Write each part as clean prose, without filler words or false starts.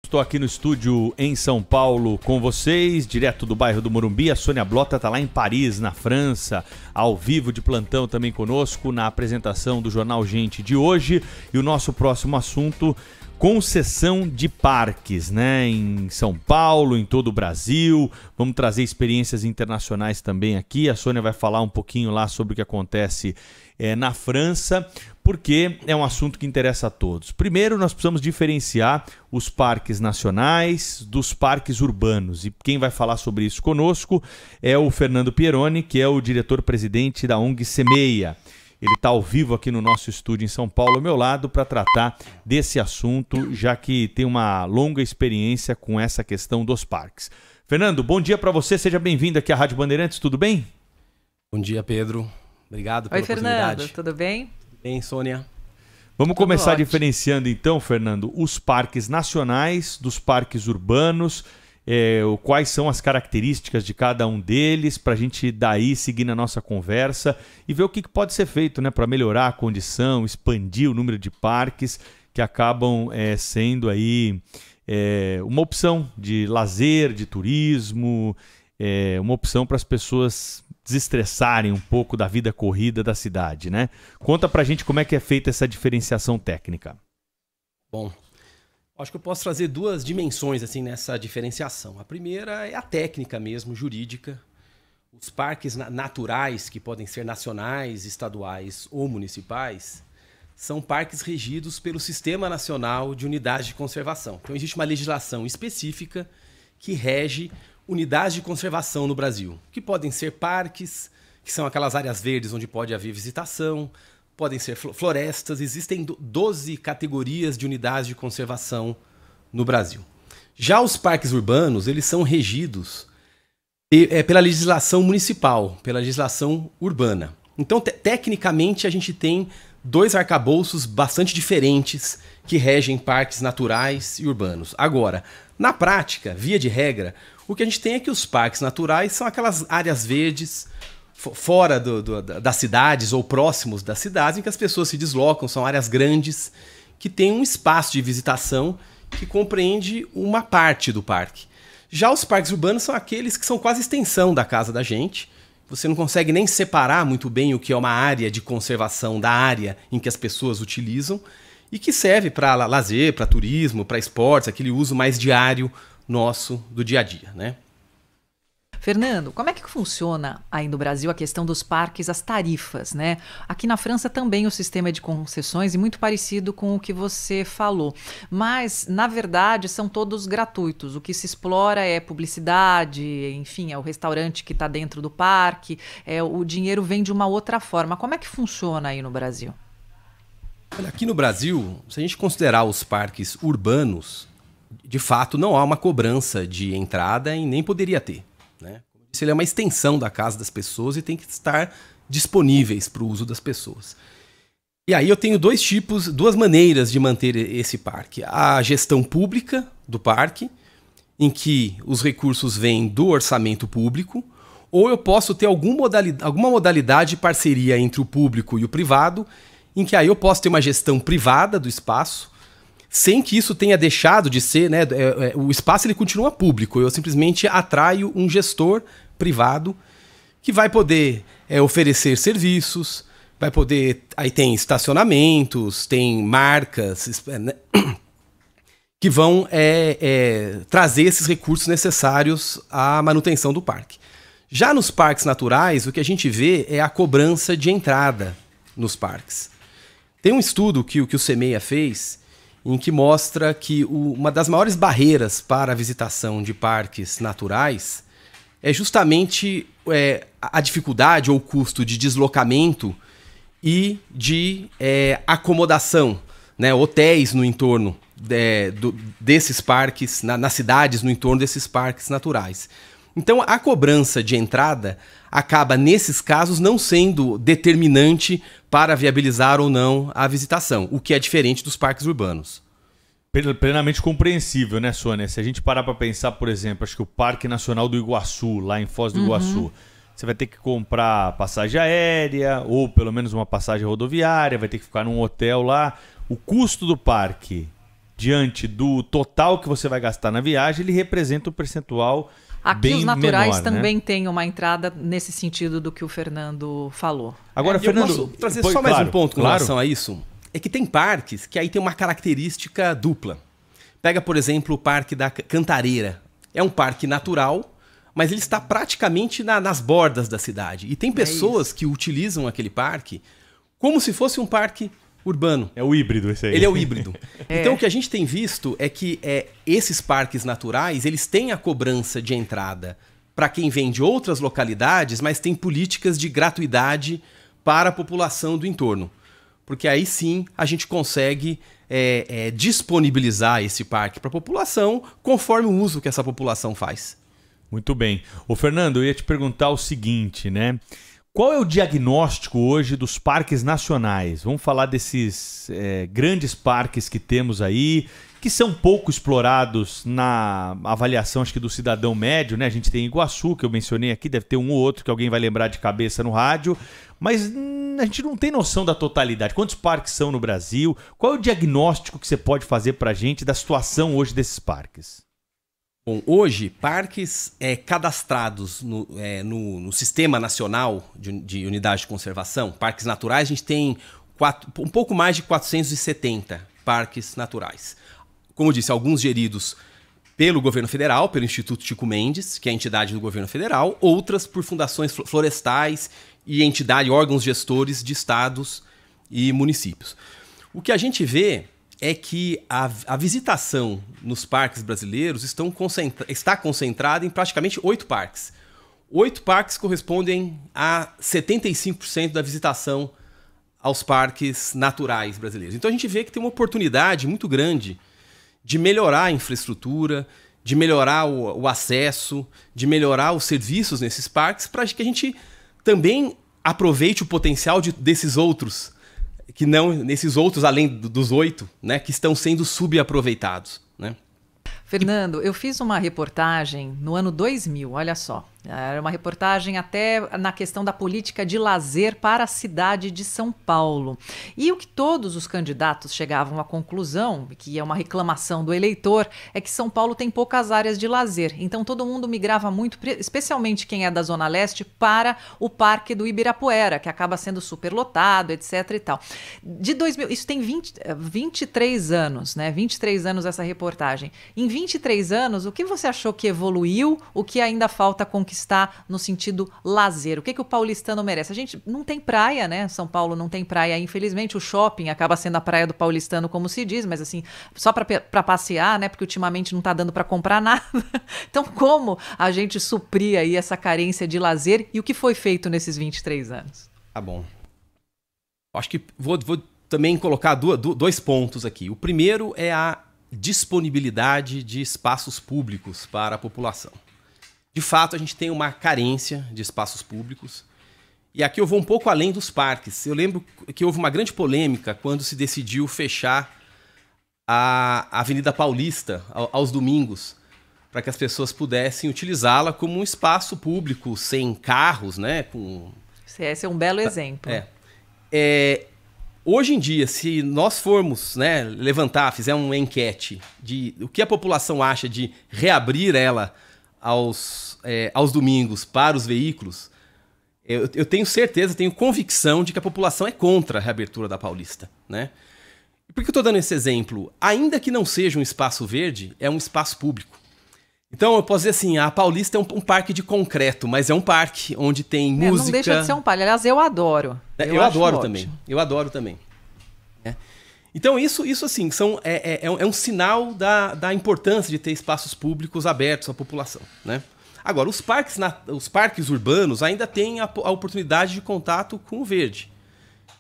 Estou aqui no estúdio em São Paulo com vocês, direto do bairro do Morumbi. A Sônia Blota está lá em Paris, na França, ao vivo de plantão também conosco na apresentação do Jornal Gente de hoje. E o nosso próximo assunto, concessão de parques, né? Em São Paulo, em todo o Brasil. Vamos trazer experiências internacionais também aqui. A Sônia vai falar um pouquinho lá sobre o que acontece na França, porque é um assunto que interessa a todos. Primeiro, nós precisamos diferenciar os parques nacionais dos parques urbanos. E quem vai falar sobre isso conosco é o Fernando Pieroni, que é o diretor-presidente da ONG Semeia. Ele está ao vivo aqui no nosso estúdio em São Paulo, ao meu lado, para tratar desse assunto, já que tem uma longa experiência com essa questão dos parques. Fernando, bom dia para você, seja bem-vindo aqui à Rádio Bandeirantes, tudo bem? Bom dia, Pedro. Obrigado pela oportunidade. Oi, Fernando, tudo bem? Bem, Sônia. Vamos começar diferenciando então, Fernando, os parques nacionais dos parques urbanos, quais são as características de cada um deles, para a gente daí seguir na nossa conversa e ver o que pode ser feito, né, para melhorar a condição, expandir o número de parques que acabam sendo aí uma opção de lazer, de turismo, uma opção para as pessoas desestressarem um pouco da vida corrida da cidade, né? Conta pra gente como é que é feita essa diferenciação técnica. Bom, acho que eu posso trazer duas dimensões assim nessa diferenciação. A primeira é a técnica mesmo, jurídica. Os parques naturais, que podem ser nacionais, estaduais ou municipais, são parques regidos pelo Sistema Nacional de Unidades de Conservação. Então existe uma legislação específica que rege unidades de conservação no Brasil, que podem ser parques, que são aquelas áreas verdes onde pode haver visitação, podem ser florestas, existem 12 categorias de unidades de conservação no Brasil. Já os parques urbanos, eles são regidos pela legislação municipal, pela legislação urbana. Então, tecnicamente, a gente tem dois arcabouços bastante diferentes que regem parques naturais e urbanos. Agora, na prática, via de regra, o que a gente tem é que os parques naturais são aquelas áreas verdes fora das cidades ou próximos das cidades em que as pessoas se deslocam, são áreas grandes que têm um espaço de visitação que compreende uma parte do parque. Já os parques urbanos são aqueles que são quase extensão da casa da gente. Você não consegue nem separar muito bem o que é uma área de conservação da área em que as pessoas utilizam e que serve para lazer, para turismo, para esportes, aquele uso mais diário nosso do dia a dia, né? Fernando, como é que funciona aí no Brasil a questão dos parques, as tarifas, né? Aqui na França também o sistema é de concessões e muito parecido com o que você falou. Mas, na verdade, são todos gratuitos. O que se explora é publicidade, enfim, é o restaurante que está dentro do parque, o dinheiro vem de uma outra forma. Como é que funciona aí no Brasil? Aqui no Brasil, se a gente considerar os parques urbanos, de fato não há uma cobrança de entrada e nem poderia ter, né? Como eu disse, ele é uma extensão da casa das pessoas e tem que estar disponíveis para o uso das pessoas. E aí eu tenho duas maneiras de manter esse parque. A gestão pública do parque, em que os recursos vêm do orçamento público, ou eu posso ter alguma modalidade de parceria entre o público e o privado, em que aí eu posso ter uma gestão privada do espaço, sem que isso tenha deixado de ser, né? O espaço ele continua público, eu simplesmente atraio um gestor privado que vai poder oferecer serviços, vai poder... Aí tem estacionamentos, tem marcas né? Que vão trazer esses recursos necessários à manutenção do parque. Já nos parques naturais, o que a gente vê é a cobrança de entrada nos parques. Tem um estudo que o Semeia fez em que mostra que uma das maiores barreiras para a visitação de parques naturais é justamente a dificuldade ou o custo de deslocamento e de acomodação, né? Hotéis no entorno desses parques, nas cidades no entorno desses parques naturais. Então a cobrança de entrada acaba, nesses casos, não sendo determinante para viabilizar ou não a visitação, o que é diferente dos parques urbanos. Plenamente compreensível, né, Sônia? Se a gente parar para pensar, por exemplo, acho que o Parque Nacional do Iguaçu, lá em Foz do Iguaçu, você vai ter que comprar passagem aérea ou pelo menos uma passagem rodoviária, vai ter que ficar num hotel lá. O custo do parque diante do total que você vai gastar na viagem, ele representa um percentual Aqui bem os naturais menor, também né? têm uma entrada nesse sentido do que o Fernando falou. Agora, Fernando, eu posso trazer foi, só mais claro, um ponto com claro. relação a isso? É que tem parques que aí tem uma característica dupla. Pega, por exemplo, o Parque da Cantareira. É um parque natural, mas ele está praticamente nas bordas da cidade. E tem pessoas que utilizam aquele parque como se fosse um parque urbano. É o híbrido esse aí. Ele é o híbrido. Então o que a gente tem visto é que esses parques naturais, eles têm a cobrança de entrada para quem vem de outras localidades, mas tem políticas de gratuidade para a população do entorno. Porque aí sim a gente consegue disponibilizar esse parque para a população conforme o uso que essa população faz. Muito bem. Ô, Fernando, eu ia te perguntar o seguinte, né? Qual é o diagnóstico hoje dos parques nacionais? Vamos falar desses grandes parques que temos aí, que são pouco explorados na avaliação, acho que do cidadão médio, né? A gente tem Iguaçu, que eu mencionei aqui, deve ter um ou outro que alguém vai lembrar de cabeça no rádio, mas a gente não tem noção da totalidade. Quantos parques são no Brasil? Qual é o diagnóstico que você pode fazer pra gente da situação hoje desses parques? Bom, hoje, parques cadastrados no Sistema Nacional de Unidade de Conservação, parques naturais, a gente tem um pouco mais de 470 parques naturais. Como eu disse, alguns geridos pelo governo federal, pelo Instituto Chico Mendes, que é a entidade do governo federal, outras por fundações florestais e órgãos gestores de estados e municípios. O que a gente vê é que a visitação nos parques brasileiros está concentrada em praticamente 8 parques. 8 parques correspondem a 75% da visitação aos parques naturais brasileiros. Então a gente vê que tem uma oportunidade muito grande de melhorar a infraestrutura, de melhorar o acesso, de melhorar os serviços nesses parques, para que a gente também aproveite o potencial desses outros, que não, nesses outros, além dos 8, né, que estão sendo subaproveitados, né? Fernando, eu fiz uma reportagem no ano 2000, olha só. Era uma reportagem até na questão da política de lazer para a cidade de São Paulo. E o que todos os candidatos chegavam à conclusão, que é uma reclamação do eleitor, é que São Paulo tem poucas áreas de lazer. Então todo mundo migrava muito, especialmente quem é da Zona Leste, para o Parque do Ibirapuera, que acaba sendo superlotado, etc. e tal. De 2000, isso tem 23 anos, né? 23 anos essa reportagem. Em 23 anos, o que você achou que evoluiu, o que ainda falta conquistar no sentido lazer? O que o paulistano merece? A gente não tem praia, né? São Paulo não tem praia, infelizmente. O shopping acaba sendo a praia do paulistano, como se diz, mas assim, só para passear, né? Porque ultimamente não está dando para comprar nada. Então, como a gente suprir aí essa carência de lazer e o que foi feito nesses 23 anos? Tá bom. Acho que vou também colocar dois pontos aqui. O primeiro é a disponibilidade de espaços públicos para a população. De fato, a gente tem uma carência de espaços públicos. E aqui eu vou um pouco além dos parques. Eu lembro que houve uma grande polêmica quando se decidiu fechar a Avenida Paulista aos domingos, para que as pessoas pudessem utilizá-la como um espaço público, sem carros, né? Esse é um belo exemplo. Hoje em dia, se nós formos, né, fizer uma enquete de o que a população acha de reabrir ela aos domingos para os veículos, eu tenho certeza, tenho convicção de que a população é contra a reabertura da Paulista, né? Por que eu estou dando esse exemplo? Ainda que não seja um espaço verde, é um espaço público. Então eu posso dizer assim, a Paulista é um parque de concreto, mas é um parque onde tem música... Não deixa de ser um parque, aliás, eu adoro. Eu adoro também, eu adoro também. Então isso assim, é um sinal da importância de ter espaços públicos abertos à população, né? Agora, os parques urbanos ainda têm a oportunidade de contato com o verde.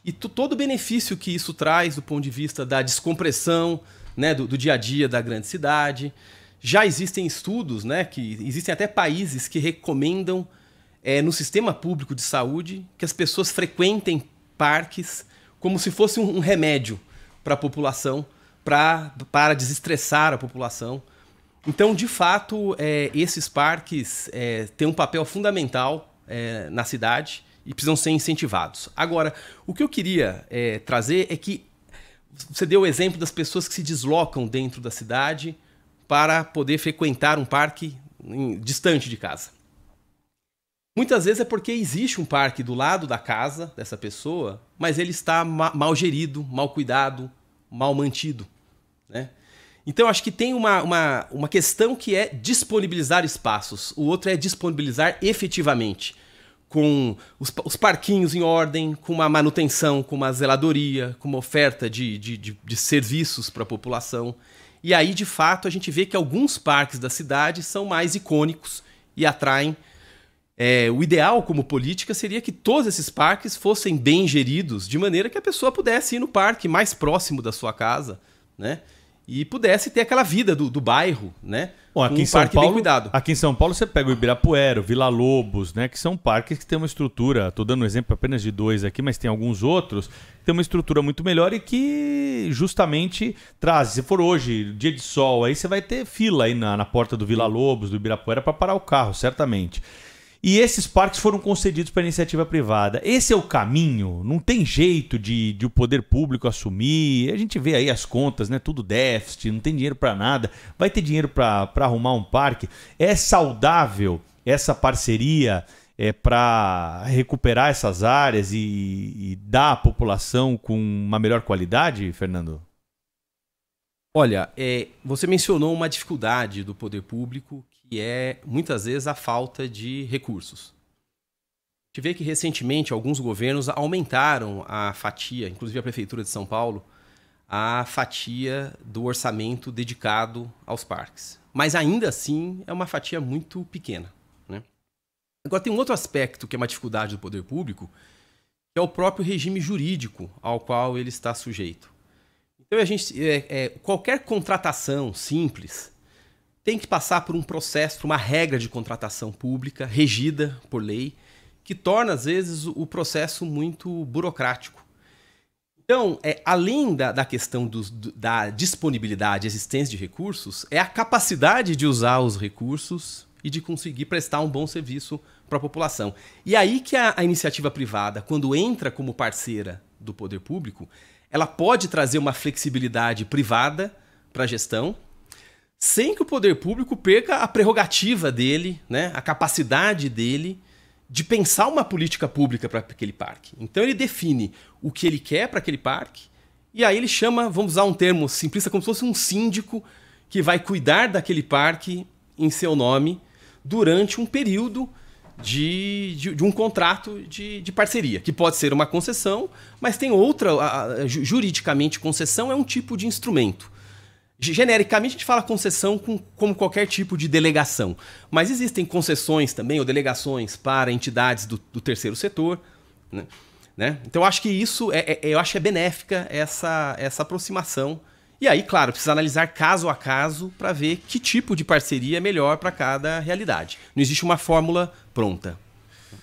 E todo o benefício que isso traz do ponto de vista da descompressão, né, do dia a dia da grande cidade. Já existem estudos, né, que existem até países que recomendam no sistema público de saúde que as pessoas frequentem parques como se fosse um remédio para a população, para desestressar a população. Então, de fato, esses parques têm um papel fundamental na cidade e precisam ser incentivados. Agora, o que eu queria trazer é que Você deu o exemplo das pessoas que se deslocam dentro da cidade para poder frequentar um parque distante de casa. Muitas vezes é porque existe um parque do lado da casa dessa pessoa, mas ele está mal gerido, mal cuidado, mal mantido, né? Então, acho que tem uma questão que é disponibilizar espaços. O outro é disponibilizar efetivamente, com os parquinhos em ordem, com uma manutenção, com uma zeladoria, com uma oferta de serviços para a população. E aí, de fato, a gente vê que alguns parques da cidade são mais icônicos e atraem. O ideal como política seria que todos esses parques fossem bem geridos, de maneira que a pessoa pudesse ir no parque mais próximo da sua casa, né? E pudesse ter aquela vida do bairro, né? Bom, aqui em São Paulo, bem cuidado. Aqui em São Paulo você pega o Ibirapuera, o Vila Lobos, né? Que são parques que têm uma estrutura, estou dando um exemplo apenas de 2 aqui, mas tem alguns outros, que tem uma estrutura muito melhor e que justamente traz. Se for hoje, dia de sol, aí você vai ter fila aí na porta do Vila Lobos, do Ibirapuera, para parar o carro, certamente. E esses parques foram concedidos para iniciativa privada. Esse é o caminho? Não tem jeito de o poder público assumir? A gente vê aí as contas, né? Tudo déficit, não tem dinheiro para nada. Vai ter dinheiro para arrumar um parque? É saudável essa parceria para recuperar essas áreas e dar à população com uma melhor qualidade, Fernando? Olha, você mencionou uma dificuldade do poder público, que é, muitas vezes, a falta de recursos. A gente vê que, recentemente, alguns governos aumentaram a fatia, inclusive a Prefeitura de São Paulo, a fatia do orçamento dedicado aos parques. Mas, ainda assim, é uma fatia muito pequena, né? Agora, tem um outro aspecto que é uma dificuldade do poder público, que é o próprio regime jurídico ao qual ele está sujeito. Então, qualquer contratação simples tem que passar por um processo, por uma regra de contratação pública regida por lei, que torna, às vezes, o processo muito burocrático. Então, além da questão da disponibilidade, existência de recursos, é a capacidade de usar os recursos e de conseguir prestar um bom serviço para a população. E aí que a iniciativa privada, quando entra como parceira do poder público, ela pode trazer uma flexibilidade privada para a gestão, sem que o poder público perca a prerrogativa dele, né, a capacidade dele de pensar uma política pública para aquele parque. Então ele define o que ele quer para aquele parque e aí ele chama, vamos usar um termo simplista, como se fosse um síndico que vai cuidar daquele parque em seu nome durante um período de um contrato de parceria, que pode ser uma concessão, mas tem outra, juridicamente concessão é um tipo de instrumento. Genericamente a gente fala concessão como qualquer tipo de delegação, mas existem concessões também ou delegações para entidades do terceiro setor, né? Então eu acho que isso eu acho que é benéfica essa aproximação. E aí, claro, precisa analisar caso a caso para ver que tipo de parceria é melhor para cada realidade. Não existe uma fórmula pronta.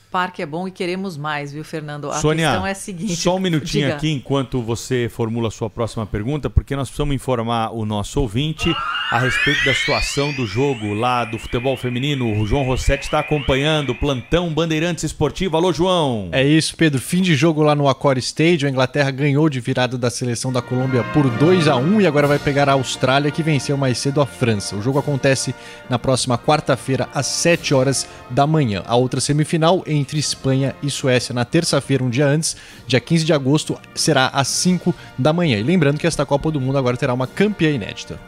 Parque é bom e queremos mais, viu, Fernando? A Sônia, questão é a seguinte... Só um minutinho diga. Aqui, enquanto você formula a sua próxima pergunta, porque nós precisamos informar o nosso ouvinte a respeito da situação do jogo lá do futebol feminino. O João Rossetti está acompanhando o plantão Bandeirantes Esportivo. Alô, João! É isso, Pedro. Fim de jogo lá no Accor Stadium. A Inglaterra ganhou de virada da seleção da Colômbia por 2-1 e agora vai pegar a Austrália, que venceu mais cedo a França. O jogo acontece na próxima quarta-feira, às 7 horas da manhã. A outra semifinal entre Espanha e Suécia na terça-feira, um dia antes, dia 15 de agosto, será às 5 da manhã. E lembrando que esta Copa do Mundo agora terá uma campeã inédita.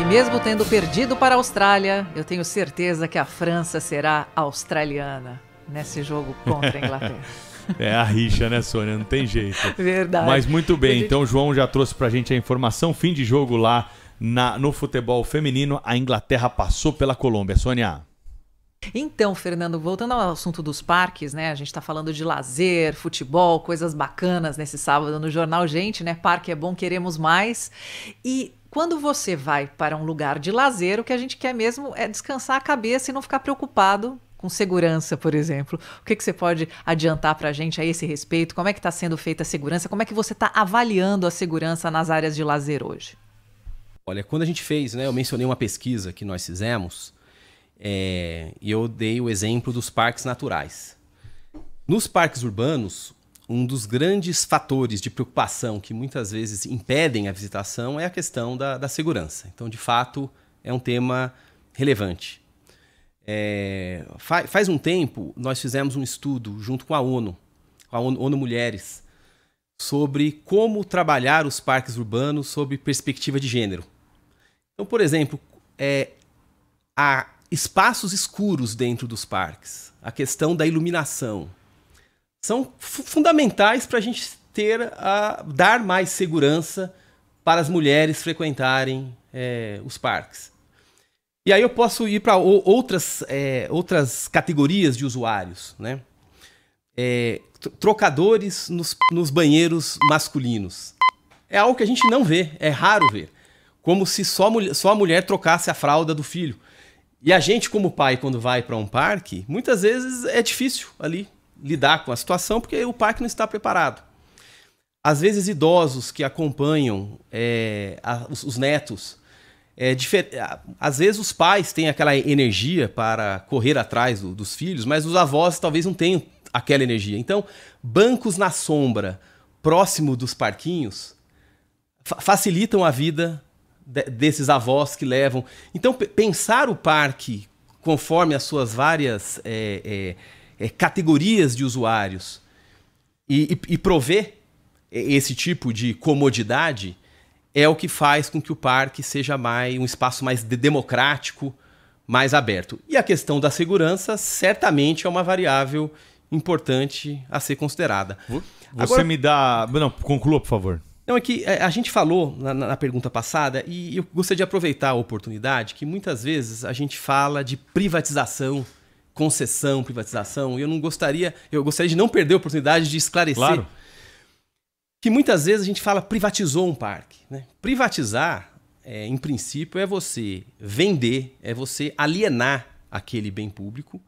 E mesmo tendo perdido para a Austrália, eu tenho certeza que a França será australiana nesse jogo contra a Inglaterra. É a rixa, né, Sônia? Não tem jeito. Verdade. Mas muito bem, então o João já trouxe pra gente a informação. Fim de jogo lá no futebol feminino. A Inglaterra passou pela Colômbia. Sônia. Então, Fernando, voltando ao assunto dos parques, né? A gente está falando de lazer, futebol, coisas bacanas nesse sábado no Jornal Gente, né? Parque é bom, queremos mais. E quando você vai para um lugar de lazer, o que a gente quer mesmo é descansar a cabeça e não ficar preocupado com segurança, por exemplo. O que você pode adiantar para a gente a esse respeito? Como é que está sendo feita a segurança? Como é que você está avaliando a segurança nas áreas de lazer hoje? Olha, quando a gente fez, né? Eu mencionei uma pesquisa que nós fizemos, e eu dei o exemplo dos parques naturais. Nos parques urbanos, um dos grandes fatores de preocupação que muitas vezes impedem a visitação é a questão da segurança. Então, de fato, é um tema relevante. Faz um tempo, nós fizemos um estudo junto com a ONU Mulheres, sobre como trabalhar os parques urbanos sob perspectiva de gênero. Então, por exemplo, há espaços escuros dentro dos parques, a questão da iluminação, são fundamentais para a gente dar mais segurança para as mulheres frequentarem os parques. E aí eu posso ir para outras categorias de usuários, né? Trocadores nos banheiros masculinos. É algo que a gente não vê, é raro ver. Como se só a mulher trocasse a fralda do filho. E a gente, como pai, quando vai para um parque, muitas vezes é difícil ali lidar com a situação porque o parque não está preparado. Às vezes idosos que acompanham os netos, às vezes os pais têm aquela energia para correr atrás dos filhos, mas os avós talvez não tenham aquela energia. Então, bancos na sombra, próximo dos parquinhos, facilitam a vida desses avós que levam. Então, pensar o parque conforme as suas várias categorias de usuários e prover esse tipo de comodidade é o que faz com que o parque seja um espaço mais democrático, mais aberto. E a questão da segurança certamente é uma variável importante a ser considerada. Você me dá... Não, conclua, por favor. Não, é que a gente falou na pergunta passada, e eu gostaria de aproveitar a oportunidade, que muitas vezes a gente fala de privatização, concessão, privatização, e eu gostaria de não perder a oportunidade de esclarecer. Claro. Que muitas vezes a gente fala privatizou um parque, né? Privatizar, em princípio, é você vender, é você alienar aquele bem público,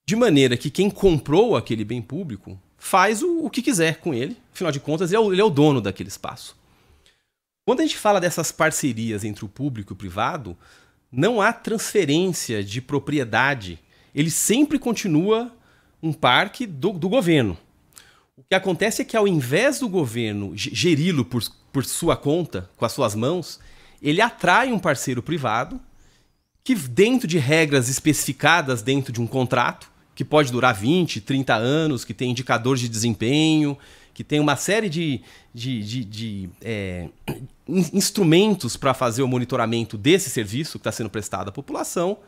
de maneira que quem comprou aquele bem público faz o que quiser com ele. Afinal de contas, ele é o dono daquele espaço. Quando a gente fala dessas parcerias entre o público e o privado, não há transferência de propriedade. Ele sempre continua um parque do governo. O que acontece é que, ao invés do governo geri-lo por sua conta, com as suas mãos, ele atrai um parceiro privado que, dentro de regras especificadas dentro de um contrato, que pode durar 20, 30 anos, que tem indicadores de desempenho, que tem uma série de instrumentos para fazer o monitoramento desse serviço que está sendo prestado à população,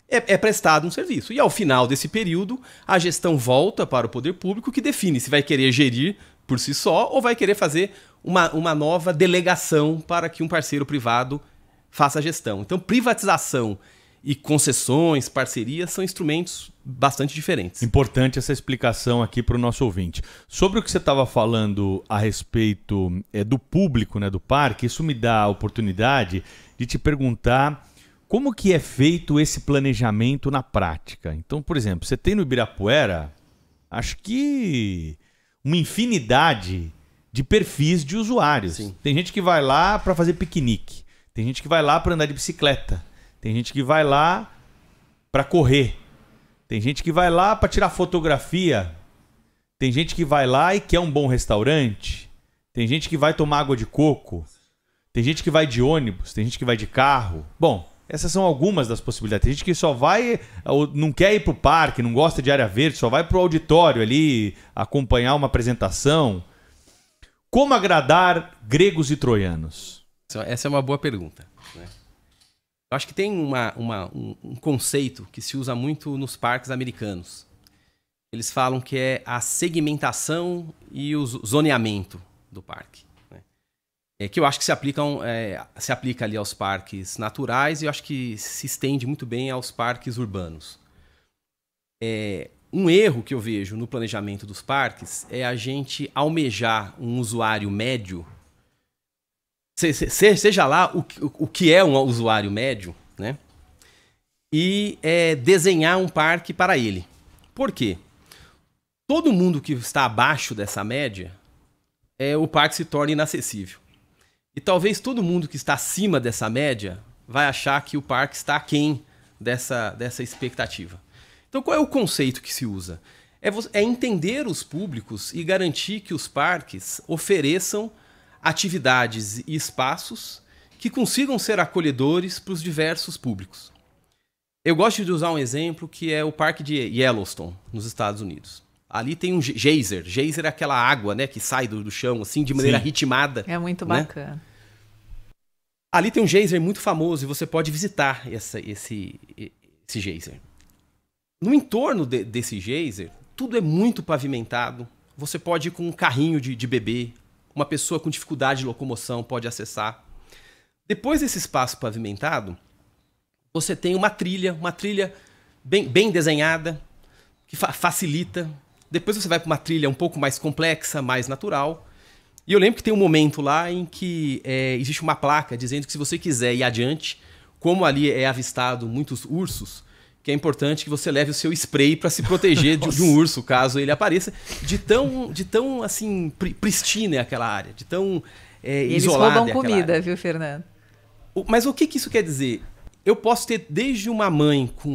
é prestado um serviço. E ao final desse período, a gestão volta para o poder público, que define se vai querer gerir por si só ou vai querer fazer uma nova delegação para que um parceiro privado faça a gestão. Então, privatização e concessões, parcerias, são instrumentos bastante diferentes. Importante essa explicação aqui para o nosso ouvinte. Sobre o que você estava falando a respeito do público, né, do parque, isso me dá a oportunidade de te perguntar como que é feito esse planejamento na prática. Então, por exemplo, você tem no Ibirapuera, acho que uma infinidade de perfis de usuários. Sim. Tem gente que vai lá para fazer piquenique, tem gente que vai lá para andar de bicicleta, tem gente que vai lá para correr. Tem gente que vai lá para tirar fotografia. Tem gente que vai lá e quer um bom restaurante. Tem gente que vai tomar água de coco. Tem gente que vai de ônibus. Tem gente que vai de carro. Bom, essas são algumas das possibilidades. Tem gente que só vai... não quer ir para o parque, não gosta de área verde, só vai para o auditório ali acompanhar uma apresentação. Como agradar gregos e troianos? Essa é uma boa pergunta, né? Eu acho que tem um conceito que se usa muito nos parques americanos. Eles falam que é a segmentação e o zoneamento do parque, né? Que eu acho que se aplica ali aos parques naturais e eu acho que se estende muito bem aos parques urbanos. Um erro que eu vejo no planejamento dos parques é a gente almejar um usuário médio, seja lá o que é um usuário médio, né? E desenhar um parque para ele. Por quê? Todo mundo que está abaixo dessa média, o parque se torna inacessível. E talvez todo mundo que está acima dessa média vai achar que o parque está aquém dessa expectativa. Então, qual é o conceito que se usa? é entender os públicos e garantir que os parques ofereçam atividades e espaços que consigam ser acolhedores para os diversos públicos. Eu gosto de usar um exemplo que é o Parque de Yellowstone, nos Estados Unidos. Ali tem um geyser. Geyser é aquela água, né, que sai do chão assim, de maneira ritmada. É muito né? bacana. Ali tem um geyser muito famoso e você pode visitar esse geyser. No entorno desse geyser, tudo é muito pavimentado. Você pode ir com um carrinho de bebê, uma pessoa com dificuldade de locomoção pode acessar. Depois desse espaço pavimentado, você tem uma trilha bem desenhada, que facilita. Depois você vai para uma trilha um pouco mais complexa, mais natural. E eu lembro que tem um momento lá em que existe uma placa dizendo que se você quiser ir adiante, como ali é avistado muitos ursos, que é importante que você leve o seu spray para se proteger de um urso, caso ele apareça, de tão assim, pristina é aquela área, de tão Eles isolada roubam é aquela comida, área. viu, Fernando? Mas o que isso quer dizer? Eu posso ter desde uma mãe com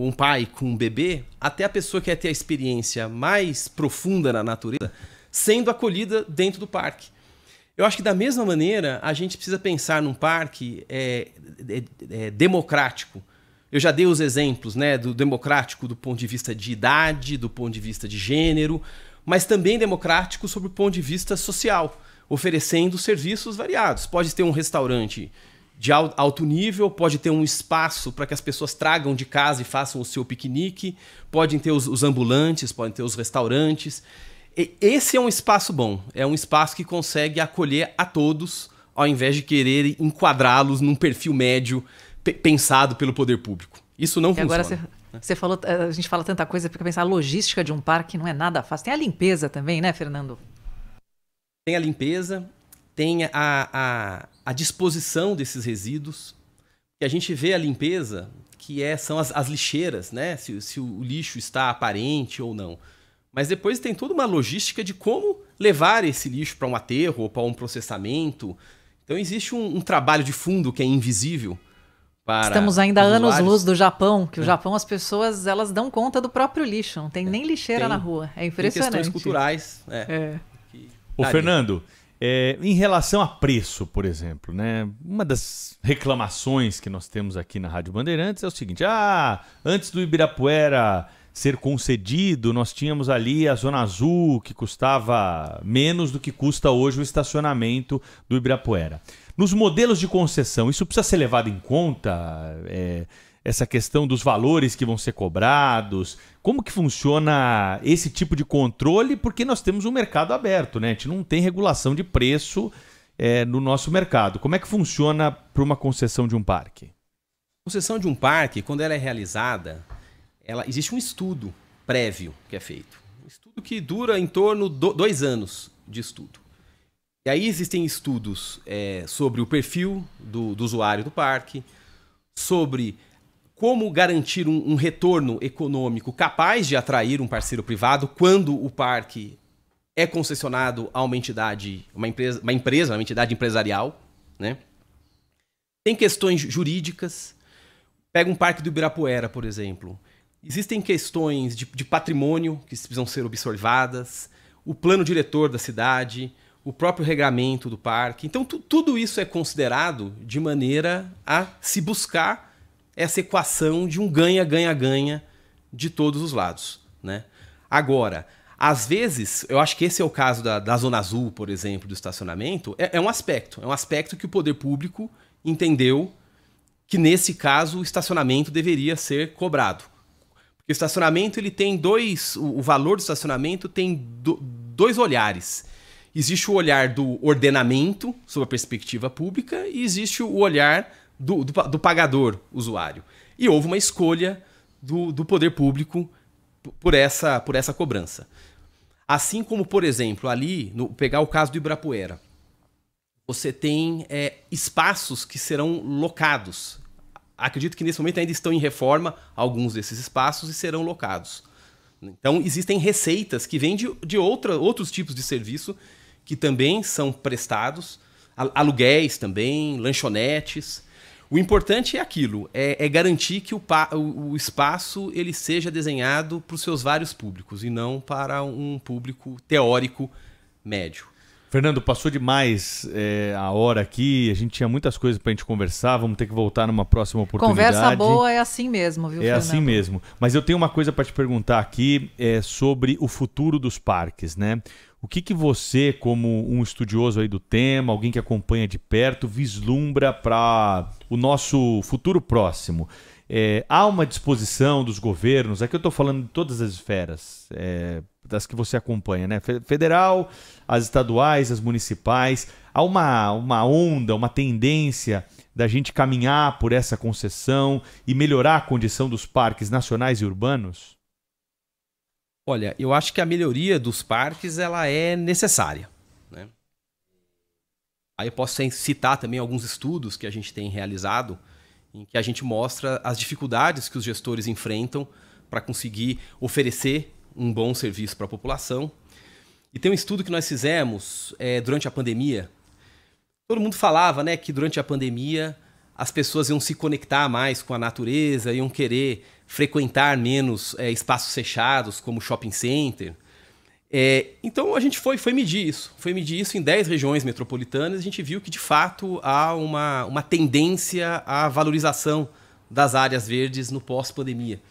um pai com um bebê, até a pessoa que quer ter a experiência mais profunda na natureza, sendo acolhida dentro do parque. Eu acho que da mesma maneira, a gente precisa pensar num parque democrático. Eu já dei os exemplos, né, do democrático do ponto de vista de idade, do ponto de vista de gênero, mas também democrático sob o ponto de vista social, oferecendo serviços variados. Pode ter um restaurante de alto nível, pode ter um espaço para que as pessoas tragam de casa e façam o seu piquenique, podem ter os ambulantes, podem ter os restaurantes. Esse é um espaço bom, é um espaço que consegue acolher a todos, ao invés de querer enquadrá-los num perfil médio pensado pelo poder público. Isso não funciona. Agora você falou, a gente fala tanta coisa, porque pensar a logística de um parque não é nada fácil. Tem a limpeza também, né, Fernando? Tem a limpeza, tem a disposição desses resíduos. E a gente vê a limpeza, que são as lixeiras, né? Se o lixo está aparente ou não. Mas depois tem toda uma logística de como levar esse lixo para um aterro ou para um processamento. Então existe um trabalho de fundo que é invisível. Estamos ainda a anos-luz do Japão, que o Japão, as pessoas, elas dão conta do próprio lixo. Não tem nem lixeira na rua. É impressionante. Tem questões culturais. Ô, Fernando, em relação a preço, por exemplo, né? Uma das reclamações que nós temos aqui na Rádio Bandeirantes é o seguinte: antes do Ibirapuera ser concedido, nós tínhamos ali a Zona Azul, que custava menos do que custa hoje o estacionamento do Ibirapuera. Nos modelos de concessão, isso precisa ser levado em conta? Essa questão dos valores que vão ser cobrados? Como que funciona esse tipo de controle? Porque nós temos um mercado aberto, né? A gente não tem regulação de preço no nosso mercado. Como é que funciona para uma concessão de um parque? A concessão de um parque, quando ela é realizada, existe um estudo prévio que é feito. Um estudo que dura em torno de 2 anos de estudo. E aí existem estudos sobre o perfil do usuário do parque, sobre como garantir um retorno econômico capaz de atrair um parceiro privado quando o parque é concessionado a uma entidade, uma entidade empresarial, né? Tem questões jurídicas. Pega um parque do Ibirapuera, por exemplo. Existem questões de patrimônio que precisam ser observadas, o plano diretor da cidade, o próprio regramento do parque. Então, tudo isso é considerado de maneira a se buscar essa equação de um ganha-ganha-ganha de todos os lados, né? Agora, às vezes, eu acho que esse é o caso da Zona Azul, por exemplo, do estacionamento, é um aspecto que o poder público entendeu que, nesse caso, o estacionamento deveria ser cobrado. Porque o estacionamento, ele tem o valor do estacionamento tem dois olhares. Existe o olhar do ordenamento, sob a perspectiva pública, e existe o olhar do pagador usuário. E houve uma escolha do poder público por essa cobrança. Assim como, por exemplo, ali, pegar o caso do Ibirapuera, você tem espaços que serão locados. Acredito que nesse momento ainda estão em reforma alguns desses espaços e serão locados. Então existem receitas que vêm de outros tipos de serviço que também são prestados, aluguéis também, lanchonetes. O importante é aquilo, é garantir que o espaço ele seja desenhado para os seus vários públicos e não para um público teórico médio. Fernando, passou demais a hora aqui, a gente tinha muitas coisas para a gente conversar, vamos ter que voltar numa próxima oportunidade. Conversa boa é assim mesmo, viu, Fernando? É assim mesmo. Mas eu tenho uma coisa para te perguntar aqui sobre o futuro dos parques, né? O que você, como um estudioso aí do tema, alguém que acompanha de perto, vislumbra para o nosso futuro próximo? Há uma disposição dos governos, aqui eu estou falando de todas as esferas, das que você acompanha, né? Federal, as estaduais, as municipais. Há uma onda, uma tendência da gente caminhar por essa concessão e melhorar a condição dos parques nacionais e urbanos? Olha, eu acho que a melhoria dos parques ela é necessária, né? Aí eu posso citar também alguns estudos que a gente tem realizado em que a gente mostra as dificuldades que os gestores enfrentam para conseguir oferecer um bom serviço para a população. E tem um estudo que nós fizemos durante a pandemia. Todo mundo falava, né, que durante a pandemia as pessoas iam se conectar mais com a natureza, iam querer frequentar menos espaços fechados, como shopping center. Então a gente foi medir isso. Foi medir isso em 10 regiões metropolitanas e a gente viu que, de fato, há uma tendência à valorização das áreas verdes no pós-pandemia.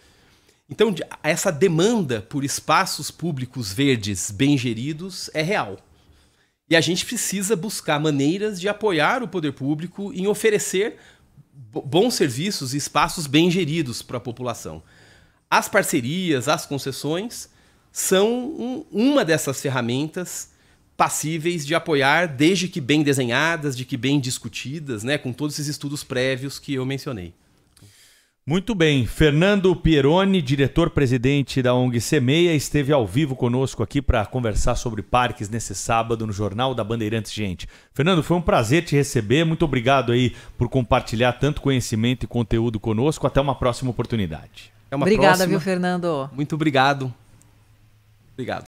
Então, essa demanda por espaços públicos verdes bem geridos é real. E a gente precisa buscar maneiras de apoiar o poder público em oferecer bons serviços e espaços bem geridos para a população. As parcerias, as concessões são uma dessas ferramentas passíveis de apoiar, desde que bem desenhadas, de que bem discutidas, né, com todos esses estudos prévios que eu mencionei. Muito bem. Fernando Pieroni, diretor-presidente da ONG Semeia, esteve ao vivo conosco aqui para conversar sobre parques nesse sábado no Jornal da Bandeirantes, gente. Fernando, foi um prazer te receber. Muito obrigado aí por compartilhar tanto conhecimento e conteúdo conosco. Até uma próxima oportunidade. Obrigada, viu, Fernando? Muito obrigado. Obrigado.